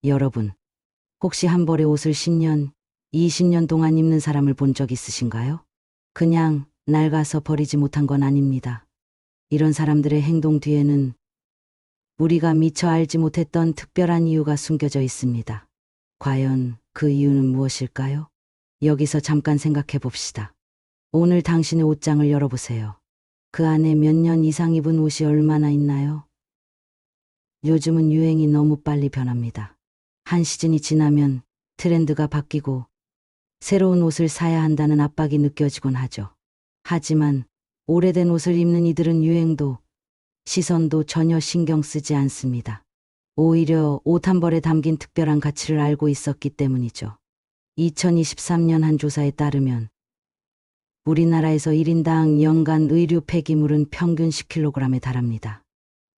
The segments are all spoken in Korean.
여러분, 혹시 한 벌의 옷을 10년, 20년 동안 입는 사람을 본 적 있으신가요? 그냥 낡아서 버리지 못한 건 아닙니다. 이런 사람들의 행동 뒤에는 우리가 미처 알지 못했던 특별한 이유가 숨겨져 있습니다. 과연 그 이유는 무엇일까요? 여기서 잠깐 생각해 봅시다. 오늘 당신의 옷장을 열어보세요. 그 안에 몇 년 이상 입은 옷이 얼마나 있나요? 요즘은 유행이 너무 빨리 변합니다. 한 시즌이 지나면 트렌드가 바뀌고 새로운 옷을 사야 한다는 압박이 느껴지곤 하죠. 하지만 오래된 옷을 입는 이들은 유행도 시선도 전혀 신경 쓰지 않습니다. 오히려 옷 한 벌에 담긴 특별한 가치를 알고 있었기 때문이죠. 2023년 한 조사에 따르면 우리나라에서 1인당 연간 의류 폐기물은 평균 10kg에 달합니다.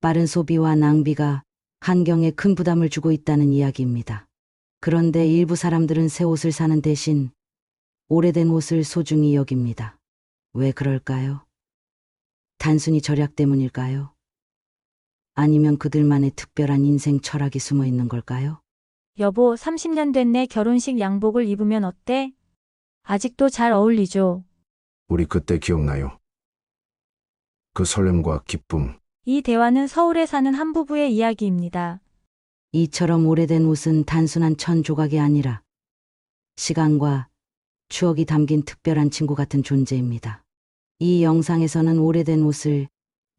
빠른 소비와 낭비가 환경에 큰 부담을 주고 있다는 이야기입니다. 그런데 일부 사람들은 새 옷을 사는 대신 오래된 옷을 소중히 여깁니다. 왜 그럴까요? 단순히 절약 때문일까요? 아니면 그들만의 특별한 인생 철학이 숨어 있는 걸까요? 여보, 30년 된 내 결혼식 양복을 입으면 어때? 아직도 잘 어울리죠? 우리 그때 기억나요? 그 설렘과 기쁨. 이 대화는 서울에 사는 한 부부의 이야기입니다. 이처럼 오래된 옷은 단순한 천 조각이 아니라 시간과 추억이 담긴 특별한 친구 같은 존재입니다. 이 영상에서는 오래된 옷을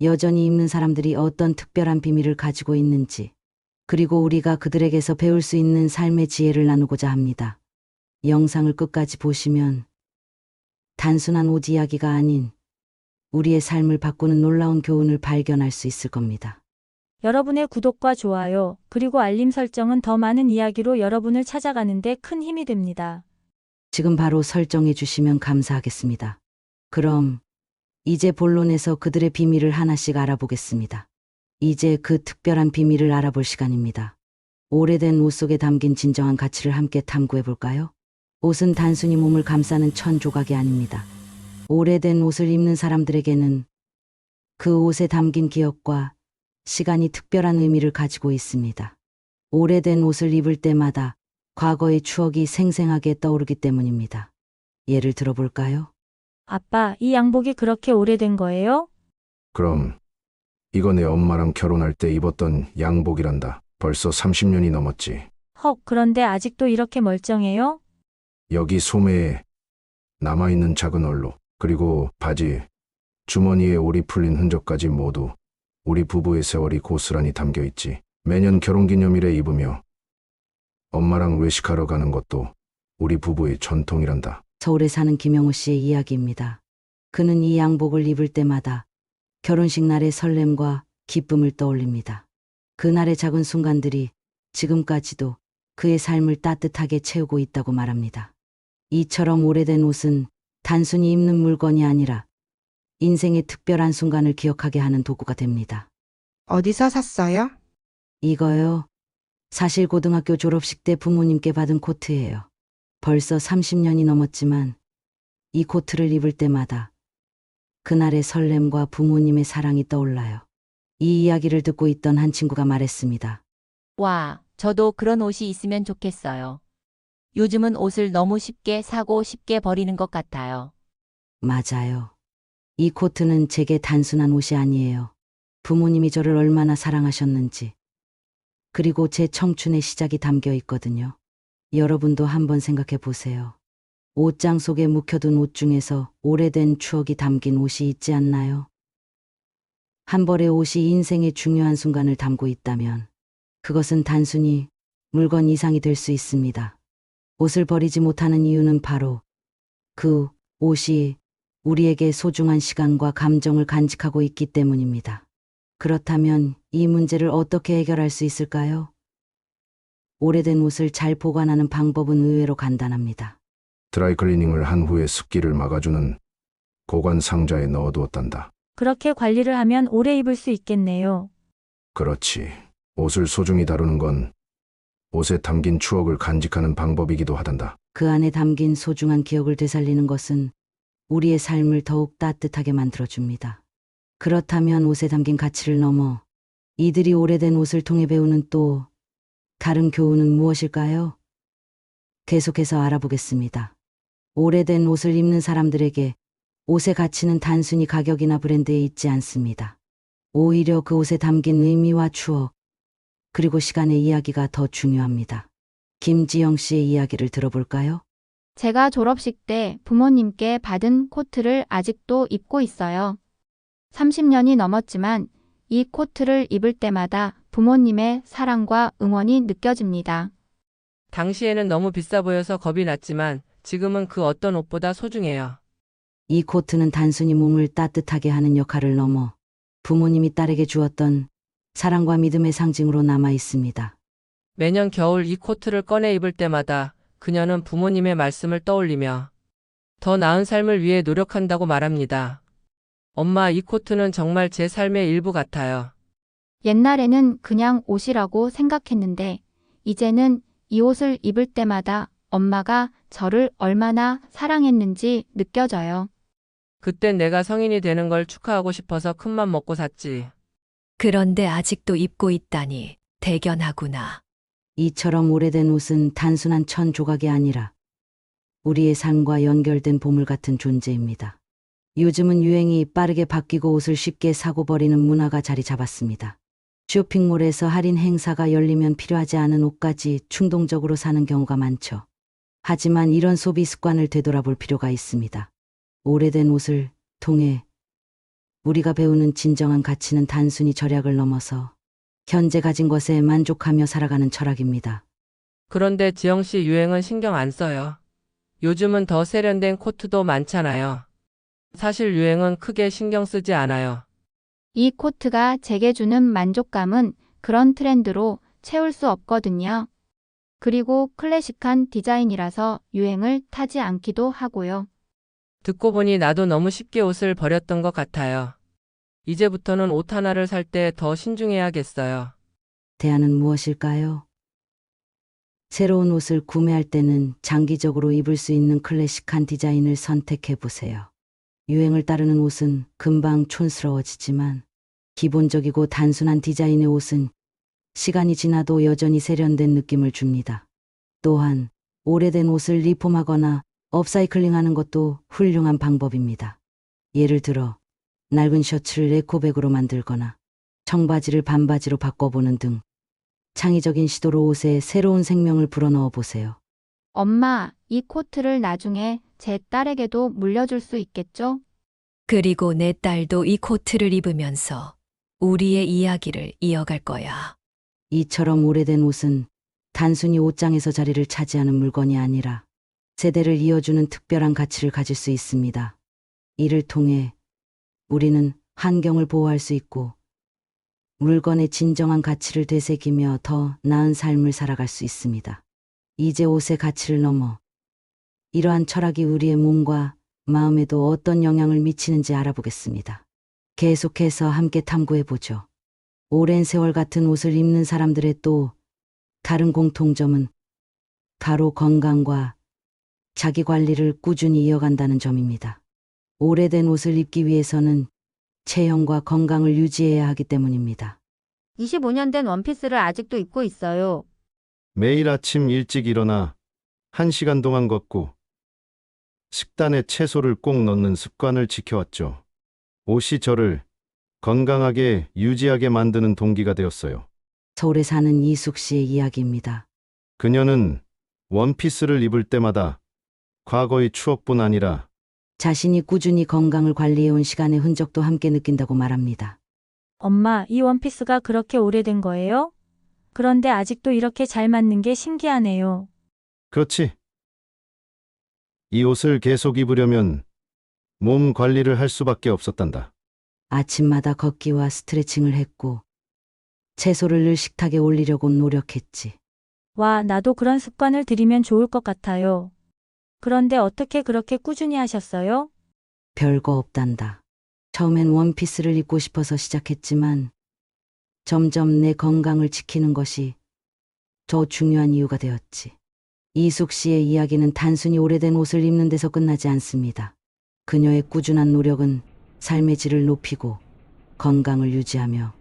여전히 입는 사람들이 어떤 특별한 비밀을 가지고 있는지, 그리고 우리가 그들에게서 배울 수 있는 삶의 지혜를 나누고자 합니다. 영상을 끝까지 보시면 단순한 옷 이야기가 아닌 우리의 삶을 바꾸는 놀라운 교훈을 발견할 수 있을 겁니다. 여러분의 구독과 좋아요, 그리고 알림 설정은 더 많은 이야기로 여러분을 찾아가는데 큰 힘이 됩니다. 지금 바로 설정해 주시면 감사하겠습니다. 그럼 이제 본론에서 그들의 비밀을 하나씩 알아보겠습니다. 이제 그 특별한 비밀을 알아볼 시간입니다. 오래된 옷 속에 담긴 진정한 가치를 함께 탐구해 볼까요? 옷은 단순히 몸을 감싸는 천 조각이 아닙니다. 오래된 옷을 입는 사람들에게는 그 옷에 담긴 기억과 시간이 특별한 의미를 가지고 있습니다. 오래된 옷을 입을 때마다 과거의 추억이 생생하게 떠오르기 때문입니다. 예를 들어볼까요? 아빠, 이 양복이 그렇게 오래된 거예요? 그럼 이거 내 엄마랑 결혼할 때 입었던 양복이란다. 벌써 30년이 넘었지. 헉, 그런데 아직도 이렇게 멀쩡해요? 여기 소매에 남아있는 작은 얼룩, 그리고 바지, 주머니에 올이 풀린 흔적까지 모두 우리 부부의 세월이 고스란히 담겨 있지. 매년 결혼기념일에 입으며 엄마랑 외식하러 가는 것도 우리 부부의 전통이란다. 서울에 사는 김영호 씨의 이야기입니다. 그는 이 양복을 입을 때마다 결혼식 날의 설렘과 기쁨을 떠올립니다. 그날의 작은 순간들이 지금까지도 그의 삶을 따뜻하게 채우고 있다고 말합니다. 이처럼 오래된 옷은 단순히 입는 물건이 아니라 인생의 특별한 순간을 기억하게 하는 도구가 됩니다. 어디서 샀어요? 이거요. 사실 고등학교 졸업식 때 부모님께 받은 코트예요. 벌써 30년이 넘었지만 이 코트를 입을 때마다 그날의 설렘과 부모님의 사랑이 떠올라요. 이 이야기를 듣고 있던 한 친구가 말했습니다. 와, 저도 그런 옷이 있으면 좋겠어요. 요즘은 옷을 너무 쉽게 사고 쉽게 버리는 것 같아요. 맞아요. 이 코트는 제게 단순한 옷이 아니에요. 부모님이 저를 얼마나 사랑하셨는지, 그리고 제 청춘의 시작이 담겨 있거든요. 여러분도 한번 생각해 보세요. 옷장 속에 묵혀둔 옷 중에서 오래된 추억이 담긴 옷이 있지 않나요? 한 벌의 옷이 인생의 중요한 순간을 담고 있다면 그것은 단순히 물건 이상이 될 수 있습니다. 옷을 버리지 못하는 이유는 바로 그 옷이 우리에게 소중한 시간과 감정을 간직하고 있기 때문입니다. 그렇다면 이 문제를 어떻게 해결할 수 있을까요? 오래된 옷을 잘 보관하는 방법은 의외로 간단합니다. 드라이클리닝을 한 후에 습기를 막아주는 고관 상자에 넣어두었단다. 그렇게 관리를 하면 오래 입을 수 있겠네요. 그렇지. 옷을 소중히 다루는 건 옷에 담긴 추억을 간직하는 방법이기도 하단다. 그 안에 담긴 소중한 기억을 되살리는 것은 우리의 삶을 더욱 따뜻하게 만들어줍니다. 그렇다면 옷에 담긴 가치를 넘어 이들이 오래된 옷을 통해 배우는 또 다른 교훈은 무엇일까요? 계속해서 알아보겠습니다. 오래된 옷을 입는 사람들에게 옷의 가치는 단순히 가격이나 브랜드에 있지 않습니다. 오히려 그 옷에 담긴 의미와 추억, 그리고 시간의 이야기가 더 중요합니다. 김지영 씨의 이야기를 들어볼까요? 제가 졸업식 때 부모님께 받은 코트를 아직도 입고 있어요. 30년이 넘었지만 이 코트를 입을 때마다 부모님의 사랑과 응원이 느껴집니다. 당시에는 너무 비싸 보여서 겁이 났지만 지금은 그 어떤 옷보다 소중해요. 이 코트는 단순히 몸을 따뜻하게 하는 역할을 넘어 부모님이 딸에게 주었던 사랑과 믿음의 상징으로 남아 있습니다. 매년 겨울 이 코트를 꺼내 입을 때마다 그녀는 부모님의 말씀을 떠올리며 더 나은 삶을 위해 노력한다고 말합니다. 엄마, 이 코트는 정말 제 삶의 일부 같아요. 옛날에는 그냥 옷이라고 생각했는데 이제는 이 옷을 입을 때마다 엄마가 저를 얼마나 사랑했는지 느껴져요. 그땐 내가 성인이 되는 걸 축하하고 싶어서 큰맘 먹고 샀지. 그런데 아직도 입고 있다니 대견하구나. 이처럼 오래된 옷은 단순한 천 조각이 아니라 우리의 삶과 연결된 보물 같은 존재입니다. 요즘은 유행이 빠르게 바뀌고 옷을 쉽게 사고 버리는 문화가 자리 잡았습니다. 쇼핑몰에서 할인 행사가 열리면 필요하지 않은 옷까지 충동적으로 사는 경우가 많죠. 하지만 이런 소비 습관을 되돌아볼 필요가 있습니다. 오래된 옷을 통해 우리가 배우는 진정한 가치는 단순히 절약을 넘어서 현재 가진 것에 만족하며 살아가는 철학입니다. 그런데 지영 씨, 유행은 신경 안 써요. 요즘은 더 세련된 코트도 많잖아요. 사실 유행은 크게 신경 쓰지 않아요. 이 코트가 제게 주는 만족감은 그런 트렌드로 채울 수 없거든요. 그리고 클래식한 디자인이라서 유행을 타지 않기도 하고요. 듣고 보니 나도 너무 쉽게 옷을 버렸던 것 같아요. 이제부터는 옷 하나를 살 때 더 신중해야겠어요. 대안은 무엇일까요? 새로운 옷을 구매할 때는 장기적으로 입을 수 있는 클래식한 디자인을 선택해 보세요. 유행을 따르는 옷은 금방 촌스러워지지만 기본적이고 단순한 디자인의 옷은 시간이 지나도 여전히 세련된 느낌을 줍니다. 또한 오래된 옷을 리폼하거나 업사이클링하는 것도 훌륭한 방법입니다. 예를 들어 낡은 셔츠를 에코백으로 만들거나 청바지를 반바지로 바꿔보는 등 창의적인 시도로 옷에 새로운 생명을 불어넣어 보세요. 엄마, 이 코트를 나중에 제 딸에게도 물려줄 수 있겠죠? 그리고 내 딸도 이 코트를 입으면서 우리의 이야기를 이어갈 거야. 이처럼 오래된 옷은 단순히 옷장에서 자리를 차지하는 물건이 아니라 세대를 이어주는 특별한 가치를 가질 수 있습니다. 이를 통해 우리는 환경을 보호할 수 있고 물건의 진정한 가치를 되새기며 더 나은 삶을 살아갈 수 있습니다. 이제 옷의 가치를 넘어 이러한 철학이 우리의 몸과 마음에도 어떤 영향을 미치는지 알아보겠습니다. 계속해서 함께 탐구해보죠. 오랜 세월 같은 옷을 입는 사람들의 또 다른 공통점은 바로 건강과 자기 관리를 꾸준히 이어간다는 점입니다. 오래된 옷을 입기 위해서는 체형과 건강을 유지해야 하기 때문입니다. 25년 된 원피스를 아직도 입고 있어요. 매일 아침 일찍 일어나 1시간 동안 걷고 식단에 채소를 꼭 넣는 습관을 지켜왔죠. 옷이 저를 건강하게 유지하게 만드는 동기가 되었어요. 서울에 사는 이숙 씨의 이야기입니다. 그녀는 원피스를 입을 때마다 과거의 추억뿐 아니라 자신이 꾸준히 건강을 관리해온 시간의 흔적도 함께 느낀다고 말합니다. 엄마, 이 원피스가 그렇게 오래된 거예요? 그런데 아직도 이렇게 잘 맞는 게 신기하네요. 그렇지. 이 옷을 계속 입으려면 몸 관리를 할 수밖에 없었단다. 아침마다 걷기와 스트레칭을 했고 채소를 늘 식탁에 올리려고 노력했지. 와, 나도 그런 습관을 들이면 좋을 것 같아요. 그런데 어떻게 그렇게 꾸준히 하셨어요? 별거 없단다. 처음엔 원피스를 입고 싶어서 시작했지만 점점 내 건강을 지키는 것이 더 중요한 이유가 되었지. 이숙 씨의 이야기는 단순히 오래된 옷을 입는 데서 끝나지 않습니다. 그녀의 꾸준한 노력은 삶의 질을 높이고 건강을 유지하며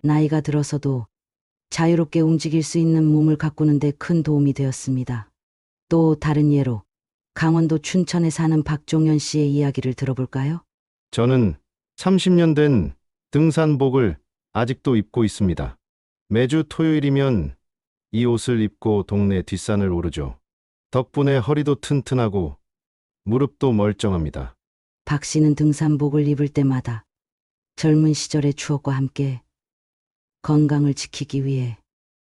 나이가 들어서도 자유롭게 움직일 수 있는 몸을 가꾸는 데 큰 도움이 되었습니다. 또 다른 예로 강원도 춘천에 사는 박종현 씨의 이야기를 들어볼까요? 저는 30년 된 등산복을 아직도 입고 있습니다. 매주 토요일이면 이 옷을 입고 동네 뒷산을 오르죠. 덕분에 허리도 튼튼하고 무릎도 멀쩡합니다. 박 씨는 등산복을 입을 때마다 젊은 시절의 추억과 함께 건강을 지키기 위해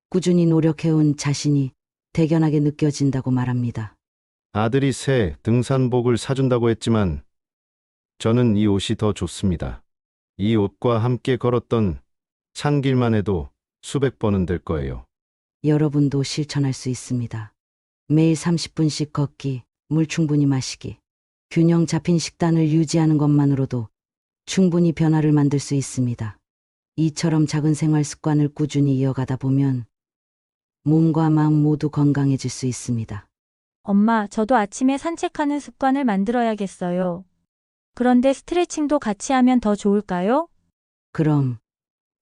꾸준히 노력해온 자신이 대견하게 느껴진다고 말합니다. 아들이 새 등산복을 사준다고 했지만 저는 이 옷이 더 좋습니다. 이 옷과 함께 걸었던 산길만 해도 수백 번은 될 거예요. 여러분도 실천할 수 있습니다. 매일 30분씩 걷기, 물 충분히 마시기, 균형 잡힌 식단을 유지하는 것만으로도 충분히 변화를 만들 수 있습니다. 이처럼 작은 생활 습관을 꾸준히 이어가다 보면 몸과 마음 모두 건강해질 수 있습니다. 엄마, 저도 아침에 산책하는 습관을 만들어야겠어요. 그런데 스트레칭도 같이 하면 더 좋을까요? 그럼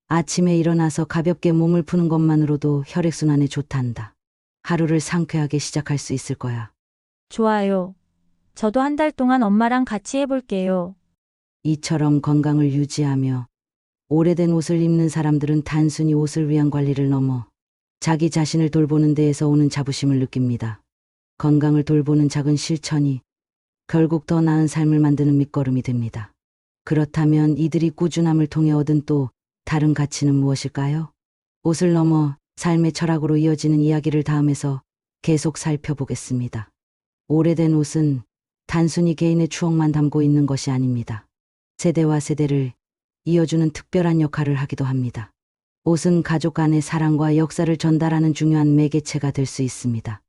아침에 일어나서 가볍게 몸을 푸는 것만으로도 혈액순환에 좋단다. 하루를 상쾌하게 시작할 수 있을 거야. 좋아요. 저도 한 달 동안 엄마랑 같이 해볼게요. 이처럼 건강을 유지하며 오래된 옷을 입는 사람들은 단순히 옷을 위한 관리를 넘어 자기 자신을 돌보는 데에서 오는 자부심을 느낍니다. 건강을 돌보는 작은 실천이 결국 더 나은 삶을 만드는 밑거름이 됩니다. 그렇다면 이들이 꾸준함을 통해 얻은 또 다른 가치는 무엇일까요? 옷을 넘어 삶의 철학으로 이어지는 이야기를 다음에서 계속 살펴보겠습니다. 오래된 옷은 단순히 개인의 추억만 담고 있는 것이 아닙니다. 세대와 세대를 이어주는 특별한 역할을 하기도 합니다. 옷은 가족 간의 사랑과 역사를 전달하는 중요한 매개체가 될 수 있습니다.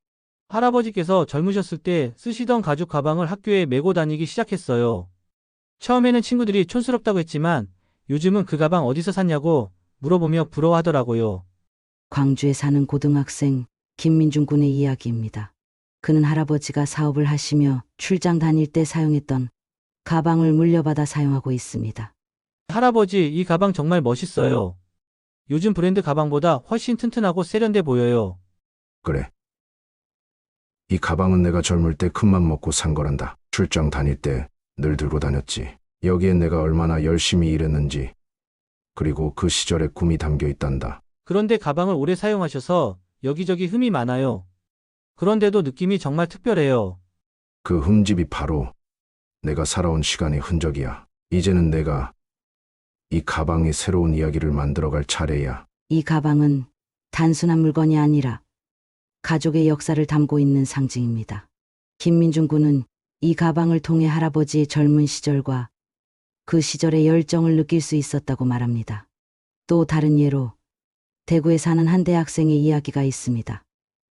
할아버지께서 젊으셨을 때 쓰시던 가죽 가방을 학교에 메고 다니기 시작했어요. 처음에는 친구들이 촌스럽다고 했지만 요즘은 그 가방 어디서 샀냐고 물어보며 부러워하더라고요. 광주에 사는 고등학생 김민중 군의 이야기입니다. 그는 할아버지가 사업을 하시며 출장 다닐 때 사용했던 가방을 물려받아 사용하고 있습니다. 할아버지, 이 가방 정말 멋있어요. 요즘 브랜드 가방보다 훨씬 튼튼하고 세련돼 보여요. 그래. 이 가방은 내가 젊을 때 큰맘 먹고 산 거란다. 출장 다닐 때 늘 들고 다녔지. 여기엔 내가 얼마나 열심히 일했는지, 그리고 그 시절의 꿈이 담겨 있단다. 그런데 가방을 오래 사용하셔서 여기저기 흠이 많아요. 그런데도 느낌이 정말 특별해요. 그 흠집이 바로 내가 살아온 시간의 흔적이야. 이제는 내가 이 가방의 새로운 이야기를 만들어갈 차례야. 이 가방은 단순한 물건이 아니라 가족의 역사를 담고 있는 상징입니다. 김민중 군은 이 가방을 통해 할아버지의 젊은 시절과 그 시절의 열정을 느낄 수 있었다고 말합니다. 또 다른 예로 대구에 사는 한 대학생의 이야기가 있습니다.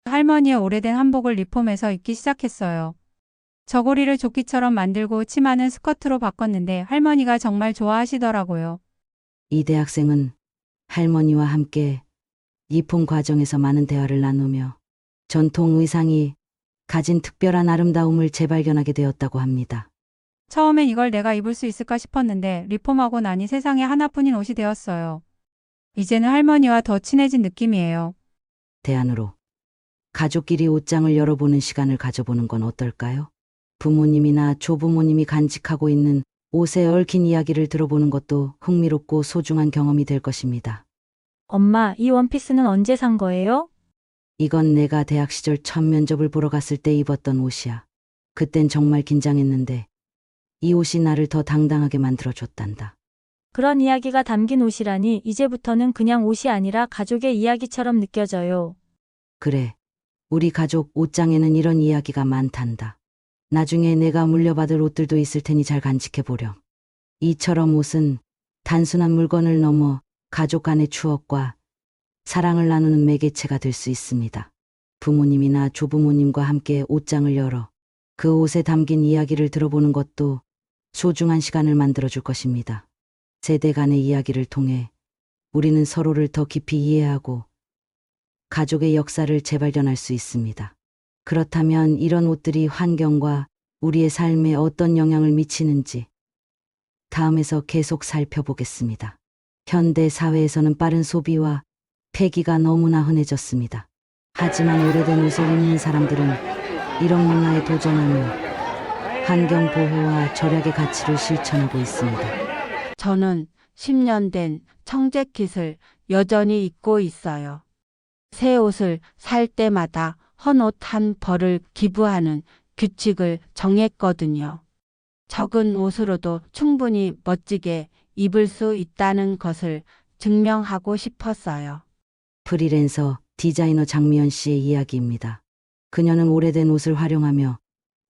할머니의 오래된 한복을 리폼해서 입기 시작했어요. 저고리를 조끼처럼 만들고 치마는 스커트로 바꿨는데 할머니가 정말 좋아하시더라고요. 이 대학생은 할머니와 함께 리폼 과정에서 많은 대화를 나누며 전통 의상이 가진 특별한 아름다움을 재발견하게 되었다고 합니다. 처음엔 이걸 내가 입을 수 있을까 싶었는데 리폼하고 나니 세상에 하나뿐인 옷이 되었어요. 이제는 할머니와 더 친해진 느낌이에요. 대안으로 가족끼리 옷장을 열어보는 시간을 가져보는 건 어떨까요? 부모님이나 조부모님이 간직하고 있는 옷에 얽힌 이야기를 들어보는 것도 흥미롭고 소중한 경험이 될 것입니다. 엄마, 이 원피스는 언제 산 거예요? 이건 내가 대학 시절 첫 면접을 보러 갔을 때 입었던 옷이야. 그땐 정말 긴장했는데 이 옷이 나를 더 당당하게 만들어줬단다. 그런 이야기가 담긴 옷이라니 이제부터는 그냥 옷이 아니라 가족의 이야기처럼 느껴져요. 그래, 우리 가족 옷장에는 이런 이야기가 많단다. 나중에 내가 물려받을 옷들도 있을 테니 잘 간직해보렴. 이처럼 옷은 단순한 물건을 넘어 가족 간의 추억과 사랑을 나누는 매개체가 될 수 있습니다. 부모님이나 조부모님과 함께 옷장을 열어 그 옷에 담긴 이야기를 들어보는 것도 소중한 시간을 만들어줄 것입니다. 세대 간의 이야기를 통해 우리는 서로를 더 깊이 이해하고 가족의 역사를 재발견할 수 있습니다. 그렇다면 이런 옷들이 환경과 우리의 삶에 어떤 영향을 미치는지 다음에서 계속 살펴보겠습니다. 현대 사회에서는 빠른 소비와 폐기가 너무나 흔해졌습니다. 하지만 오래된 옷을 입는 사람들은 이런 문화에 도전하며 환경 보호와 절약의 가치를 실천하고 있습니다. 저는 10년 된 청재킷을 여전히 입고 있어요. 새 옷을 살 때마다 헌옷 한 벌을 기부하는 규칙을 정했거든요. 적은 옷으로도 충분히 멋지게 입을 수 있다는 것을 증명하고 싶었어요. 프리랜서 디자이너 장미연 씨의 이야기입니다. 그녀는 오래된 옷을 활용하며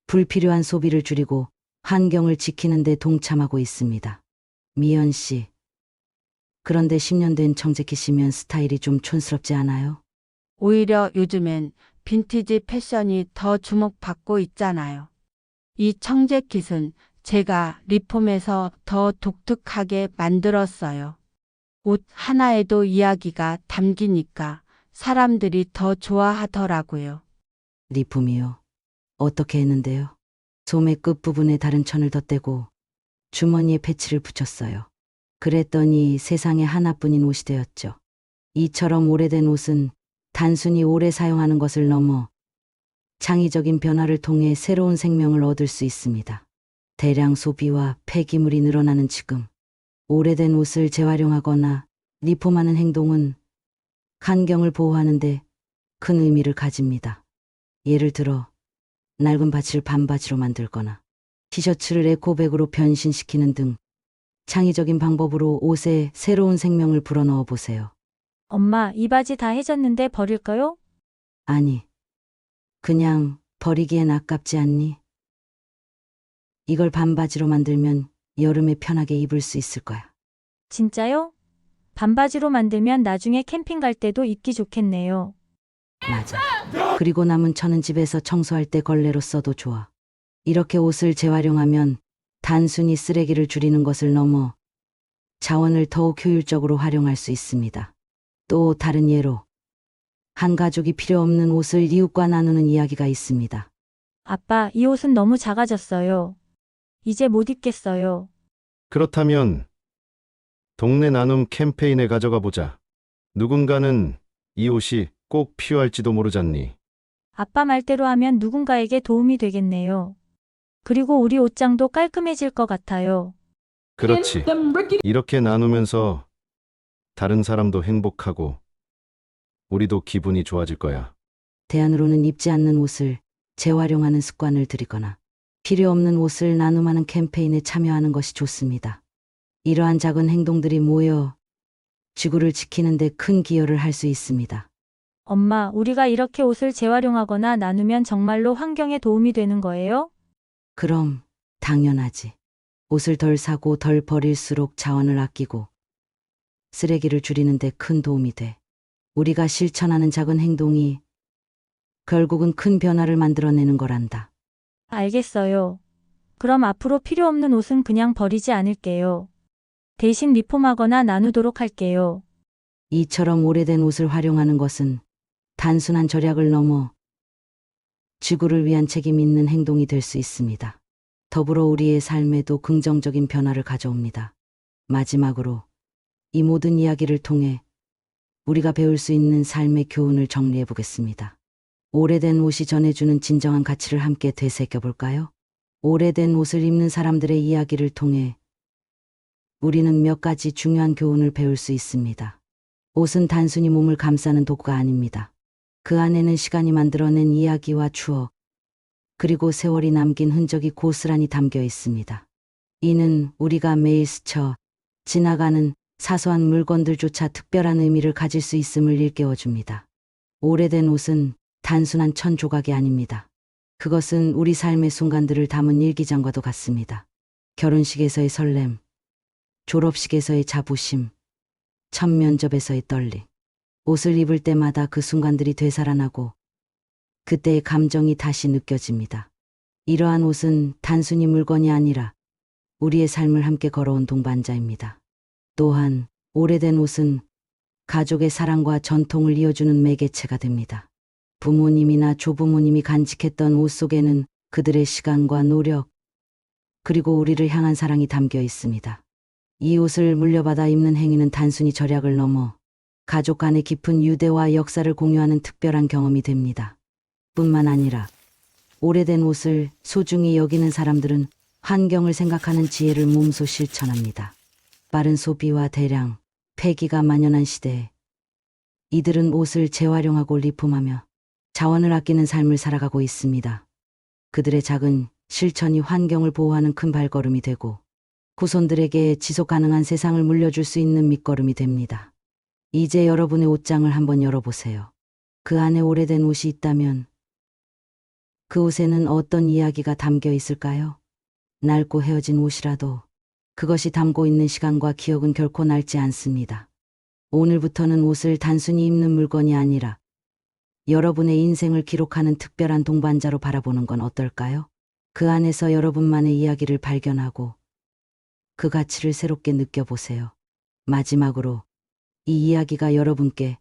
불필요한 소비를 줄이고 환경을 지키는 데 동참하고 있습니다. 미연 씨, 그런데 10년 된 청재킷이면 스타일이 좀 촌스럽지 않아요? 오히려 요즘엔 빈티지 패션이 더 주목받고 있잖아요. 이 청재킷은 제가 리폼해서 더 독특하게 만들었어요. 옷 하나에도 이야기가 담기니까 사람들이 더 좋아하더라고요. 리폼이요. 어떻게 했는데요? 소매 끝부분에 다른 천을 덧대고 주머니에 패치를 붙였어요. 그랬더니 세상에 하나뿐인 옷이 되었죠. 이처럼 오래된 옷은 단순히 오래 사용하는 것을 넘어 창의적인 변화를 통해 새로운 생명을 얻을 수 있습니다. 대량 소비와 폐기물이 늘어나는 지금, 오래된 옷을 재활용하거나 리폼하는 행동은 환경을 보호하는 데 큰 의미를 가집니다. 예를 들어 낡은 바지를 반바지로 만들거나 티셔츠를 에코백으로 변신시키는 등 창의적인 방법으로 옷에 새로운 생명을 불어넣어 보세요. 엄마, 이 바지 다 해졌는데 버릴까요? 아니, 그냥 버리기엔 아깝지 않니? 이걸 반바지로 만들면 여름에 편하게 입을 수 있을 거야. 진짜요? 반바지로 만들면 나중에 캠핑 갈 때도 입기 좋겠네요. 맞아. 그리고 남은 천은 집에서 청소할 때 걸레로 써도 좋아. 이렇게 옷을 재활용하면 단순히 쓰레기를 줄이는 것을 넘어 자원을 더욱 효율적으로 활용할 수 있습니다. 또 다른 예로 한 가족이 필요 없는 옷을 이웃과 나누는 이야기가 있습니다. 아빠, 이 옷은 너무 작아졌어요. 이제 못 입겠어요. 그렇다면 동네 나눔 캠페인에 가져가 보자. 누군가는 이 옷이 꼭 필요할지도 모르잖니. 아빠 말대로 하면 누군가에게 도움이 되겠네요. 그리고 우리 옷장도 깔끔해질 것 같아요. 그렇지. 이렇게 나누면서 다른 사람도 행복하고 우리도 기분이 좋아질 거야. 대안으로는 입지 않는 옷을 재활용하는 습관을 들이거나 필요 없는 옷을 나눔하는 캠페인에 참여하는 것이 좋습니다. 이러한 작은 행동들이 모여 지구를 지키는 데 큰 기여를 할 수 있습니다. 엄마, 우리가 이렇게 옷을 재활용하거나 나누면 정말로 환경에 도움이 되는 거예요? 그럼 당연하지. 옷을 덜 사고 덜 버릴수록 자원을 아끼고 쓰레기를 줄이는 데 큰 도움이 돼. 우리가 실천하는 작은 행동이 결국은 큰 변화를 만들어내는 거란다. 알겠어요. 그럼 앞으로 필요 없는 옷은 그냥 버리지 않을게요. 대신 리폼하거나 나누도록 할게요. 이처럼 오래된 옷을 활용하는 것은 단순한 절약을 넘어 지구를 위한 책임 있는 행동이 될 수 있습니다. 더불어 우리의 삶에도 긍정적인 변화를 가져옵니다. 마지막으로 이 모든 이야기를 통해 우리가 배울 수 있는 삶의 교훈을 정리해 보겠습니다. 오래된 옷이 전해주는 진정한 가치를 함께 되새겨 볼까요? 오래된 옷을 입는 사람들의 이야기를 통해 우리는 몇 가지 중요한 교훈을 배울 수 있습니다. 옷은 단순히 몸을 감싸는 도구가 아닙니다. 그 안에는 시간이 만들어낸 이야기와 추억, 그리고 세월이 남긴 흔적이 고스란히 담겨 있습니다. 이는 우리가 매일 스쳐 지나가는 사소한 물건들조차 특별한 의미를 가질 수 있음을 일깨워줍니다. 오래된 옷은 단순한 천 조각이 아닙니다. 그것은 우리 삶의 순간들을 담은 일기장과도 같습니다. 결혼식에서의 설렘, 졸업식에서의 자부심, 첫 면접에서의 떨림. 옷을 입을 때마다 그 순간들이 되살아나고 그때의 감정이 다시 느껴집니다. 이러한 옷은 단순히 물건이 아니라 우리의 삶을 함께 걸어온 동반자입니다. 또한 오래된 옷은 가족의 사랑과 전통을 이어주는 매개체가 됩니다. 부모님이나 조부모님이 간직했던 옷 속에는 그들의 시간과 노력, 그리고 우리를 향한 사랑이 담겨 있습니다. 이 옷을 물려받아 입는 행위는 단순히 절약을 넘어 가족 간의 깊은 유대와 역사를 공유하는 특별한 경험이 됩니다. 뿐만 아니라 오래된 옷을 소중히 여기는 사람들은 환경을 생각하는 지혜를 몸소 실천합니다. 빠른 소비와 대량 폐기가 만연한 시대에 이들은 옷을 재활용하고 리폼하며 자원을 아끼는 삶을 살아가고 있습니다. 그들의 작은 실천이 환경을 보호하는 큰 발걸음이 되고 후손들에게 지속 가능한 세상을 물려줄 수 있는 밑거름이 됩니다. 이제 여러분의 옷장을 한번 열어보세요. 그 안에 오래된 옷이 있다면 그 옷에는 어떤 이야기가 담겨 있을까요? 낡고 헤어진 옷이라도 그것이 담고 있는 시간과 기억은 결코 낡지 않습니다. 오늘부터는 옷을 단순히 입는 물건이 아니라 여러분의 인생을 기록하는 특별한 동반자로 바라보는 건 어떨까요? 그 안에서 여러분만의 이야기를 발견하고 그 가치를 새롭게 느껴보세요. 마지막으로 이 이야기가 여러분께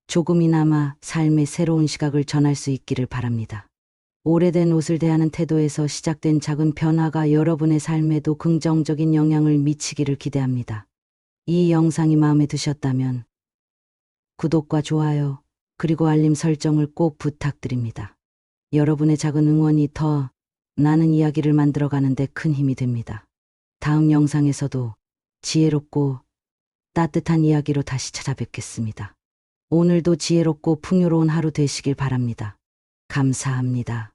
조금이나마 삶의 새로운 시각을 전할 수 있기를 바랍니다. 오래된 옷을 대하는 태도에서 시작된 작은 변화가 여러분의 삶에도 긍정적인 영향을 미치기를 기대합니다. 이 영상이 마음에 드셨다면 구독과 좋아요, 그리고 알림 설정을 꼭 부탁드립니다. 여러분의 작은 응원이 더 나는 이야기를 만들어가는데 큰 힘이 됩니다. 다음 영상에서도 지혜롭고 따뜻한 이야기로 다시 찾아뵙겠습니다. 오늘도 지혜롭고 풍요로운 하루 되시길 바랍니다. 감사합니다.